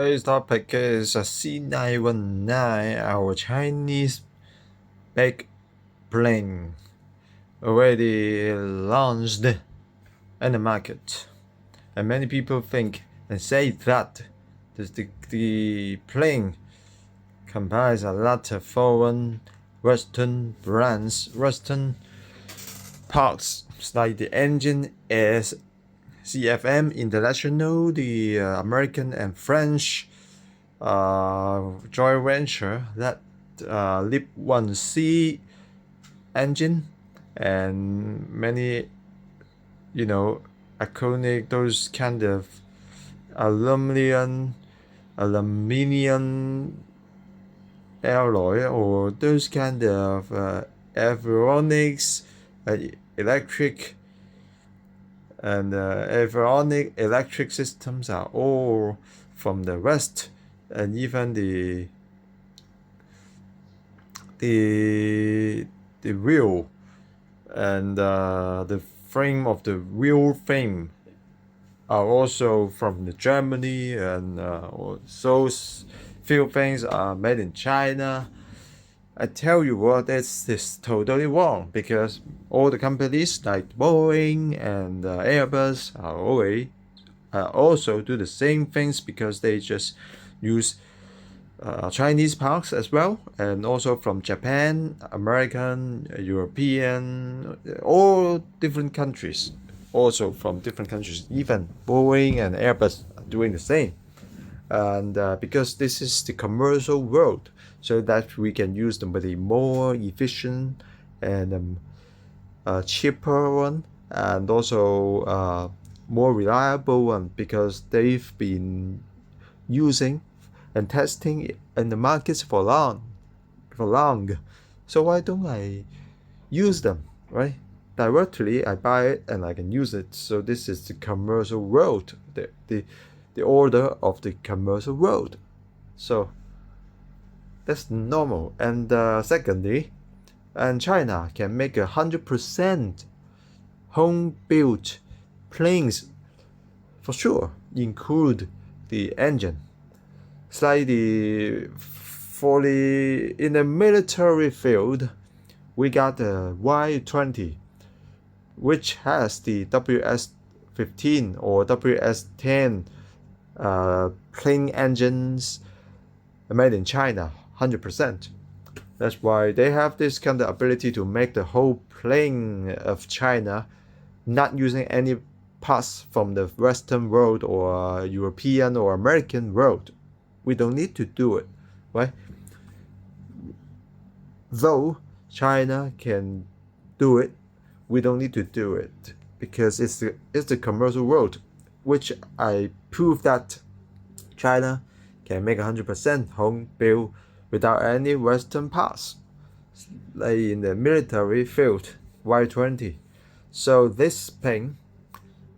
Today's topic is a C919, our Chinese big plane, already launched in the market. And many people think and say that the plane combines a lot of foreign Western brands, Western parts, like the engine is CFM International, the American and French joint venture that LIP1C engine and many, iconic, those kind of aluminum alloy, or those kind of avionics, electric and avionic electric systems are all from the West, and even the wheel and the frame of the wheel frame are also from the Germany, and those few things are made in China. I tell you what, this is totally wrong, because all the companies like Boeing and Airbus are also do the same things, because they just use Chinese parts as well, and also from Japan, American, European, all different countries, also from different countries. Even Boeing and Airbus are doing the same. And because this is the commercial world, so that we can use the more efficient and cheaper one, and also more reliable one, because they've been using and testing in the markets for long. So why don't I use them, right? Directly, I buy it and I can use it. So this is the commercial world, the order of the commercial world. So that's normal. And secondly, and China can make 100% home-built planes for sure, include the engine. Slightly fully in the military field, we got the Y20, which has the WS-15 or WS-10 plane engines made in China, 100%. That's why they have this kind of ability to make the whole plane of China, not using any parts from the Western world or European or American world. We don't need to do it, right? Though China can do it, we don't need to do it, because it's the commercial world, which I prove that China can make 100% home built without any Western parts, like in the military field, Y20. So this plane,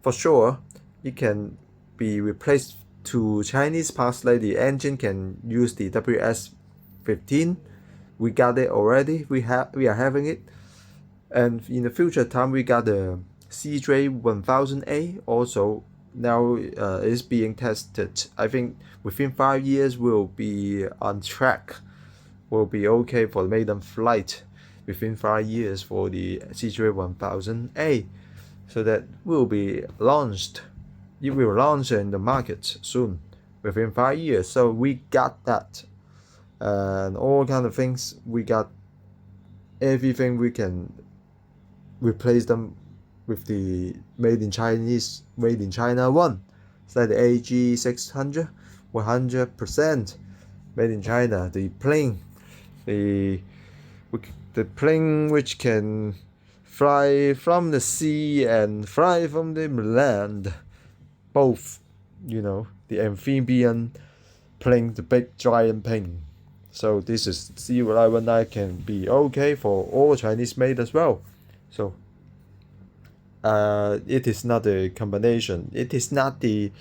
for sure, it can be replaced to Chinese parts, like the engine can use the WS-15. We got it already. We are having it, and in the future time we got the CJ1000A also now is being tested. I think within 5 years we'll be on track. Will be okay for maiden flight within 5 years for the CJ1000A. So that will be launched. It will launch in the market soon, within 5 years. So we got that, and all kind of things. We got everything. We can replace them with the made in China one. It's like the AG600, 100% made in China. The plane, the plane which can fly from the sea and fly from the land, both, the amphibian plane, the big giant plane. So this is C919 can be okay for all Chinese made as well. So it is not a combination. It is not the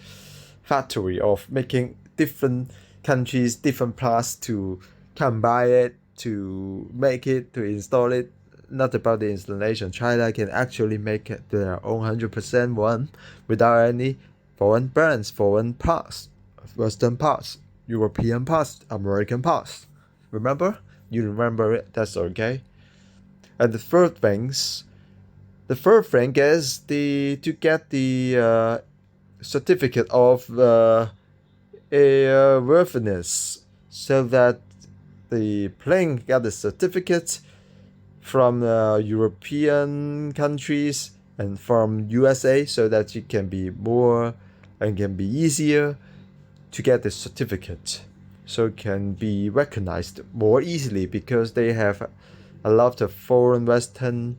factory of making different countries different parts to combine it, to make it, to install it. Not about the installation. China can actually make their own 100% one without any foreign brands, foreign parts. Western parts, European parts, American parts. Remember? You remember it, that's okay. And the third thing is to get the certificate of airworthiness, so that the plane get the certificate from European countries and from USA, so that it can be more and can be easier to get the certificate, so it can be recognized more easily, because they have a lot of foreign Western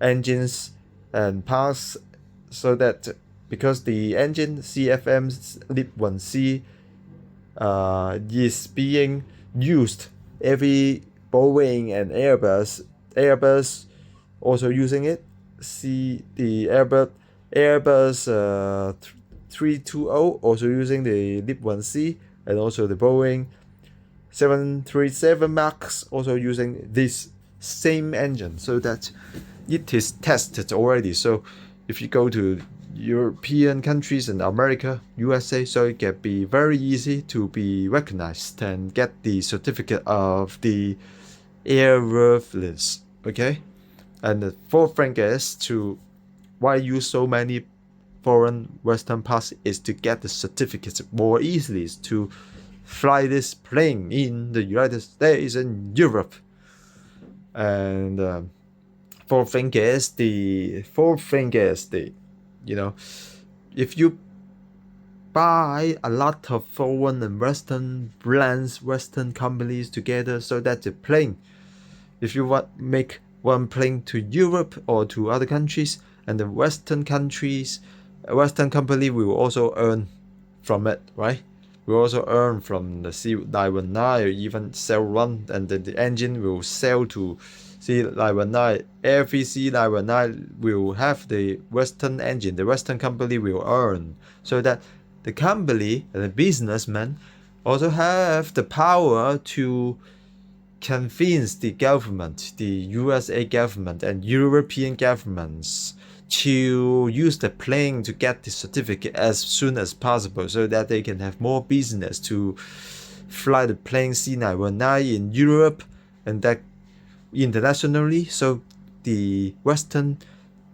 engines and parts, so that because the engine CFM LEAP-1C is being used every Boeing and Airbus also using it. See the Airbus 320 also using the LEAP-1C, and also the Boeing 737 Max also using this same engine, so that it is tested already. So if you go to European countries and America, USA, so it can be very easy to be recognized and get the certificate of the airworthiness. Okay, and the fourth thing is to why use so many foreign Western parts is to get the certificates more easily to fly this plane in the United States and Europe. And fourth thing is the if you buy a lot of foreign and Western brands, Western companies together, so that the plane, if you want make one plane to Europe or to other countries, and the Western countries, a Western company will also earn from it, right? Will also earn from the C919 or even sell one, and then the engine will sell to C919. Every C919 will have the Western engine. The Western company will earn, so that the company and the businessman also have the power to convince the government, the USA government and European governments, to use the plane to get the certificate as soon as possible, so that they can have more business to fly the plane C919 in Europe and that internationally. So the Western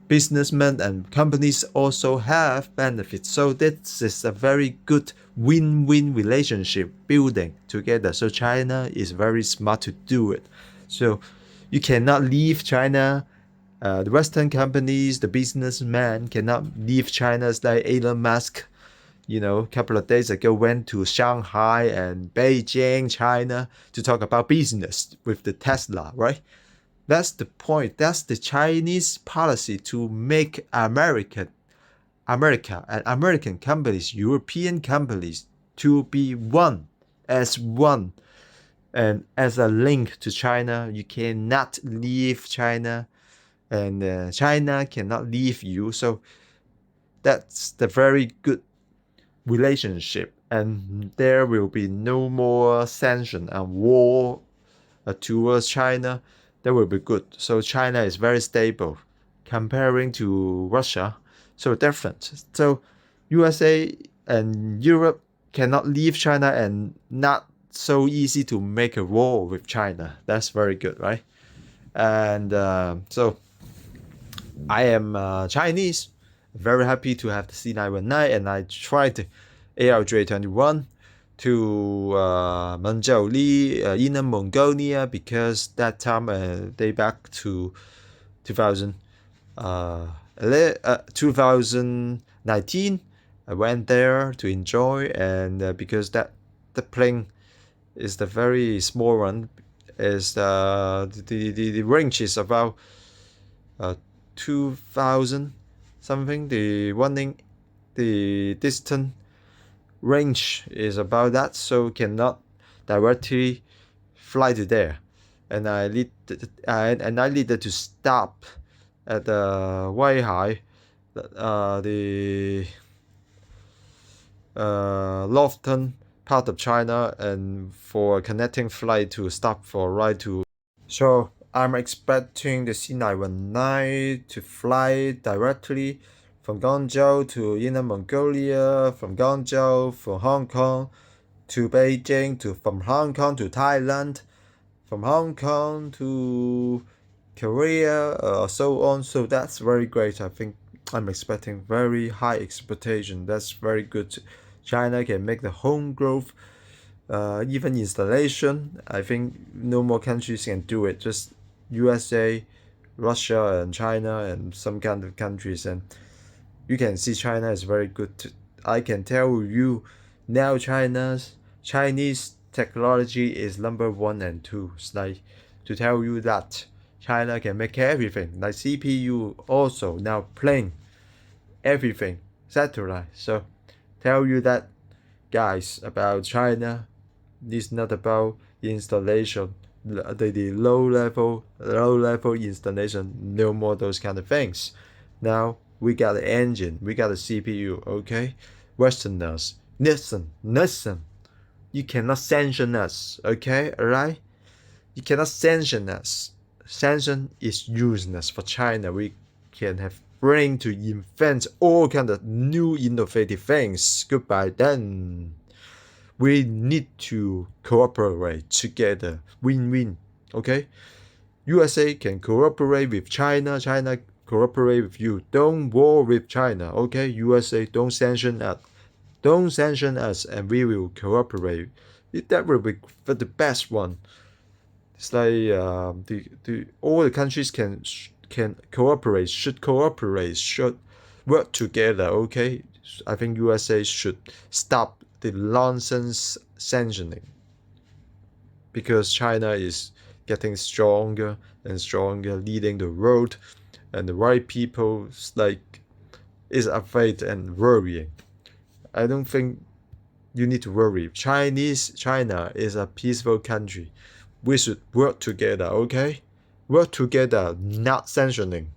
businessmen and companies also have benefits. So this is a very good win-win relationship building together. So China is very smart to do it. So you cannot leave China. The Western companies, the businessmen cannot leave China. Like Elon Musk, a couple of days ago went to Shanghai and Beijing, China, to talk about business with the Tesla, right? That's the point. That's the Chinese policy to make America and American companies, European companies, to be one, as one, and as a link to China. You cannot leave China, and China cannot leave you. So that's the very good relationship, and there will be no more sanction and war towards China. That will be good. So China is very stable comparing to Russia. So different. So USA and Europe cannot leave China, and not so easy to make a war with China. That's very good, right? And so I am Chinese, very happy to have the C919, and I tried the ARJ21 to Manzhouli, Inner Mongolia, because that time, day back to 2000, 2019, I went there to enjoy, and because the plane is the very small one, is the range is about 2000 something. The distance range is about that, so cannot directly fly to there, and I needed to stop at the Weihai, the northern part of China, and for a connecting flight to stop for a ride to. So I'm expecting the C919 to fly directly from Guangzhou to Inner Mongolia, from Guangzhou, from Hong Kong to Beijing, from Hong Kong to Thailand, from Hong Kong to Korea, so on. So that's very great. I think I'm expecting very high expectation. That's very good. China can make the home growth, even installation. I think no more countries can do it. Just USA, Russia, and China, and some kind of countries. And you can see China is very good. I can tell you now, Chinese technology is number one and two. It's like to tell you that China can make everything, like CPU also now plane, everything, satellite. So tell you that, guys, about China is not about installation, the low level installation, no more those kind of things. Now we got the engine, we got the CPU. Okay, Westerners, listen. You cannot sanction us. Okay, alright. You cannot sanction us. Sanction is useless for China. We can have brain to invent all kind of new innovative things. Goodbye then. We need to cooperate together. Win-win. Okay? USA can cooperate with China. China cooperate with you. Don't war with China. Okay? USA, don't sanction us. Don't sanction us, and we will cooperate. That will be for the best one. It's like all the countries can cooperate, should work together. Okay, I think USA should stop the nonsense sanctioning, because China is getting stronger and stronger, leading the world, and the right people is afraid and worrying. I don't think you need to worry. China is a peaceful country. We should work together, okay? Work together, not sanctioning.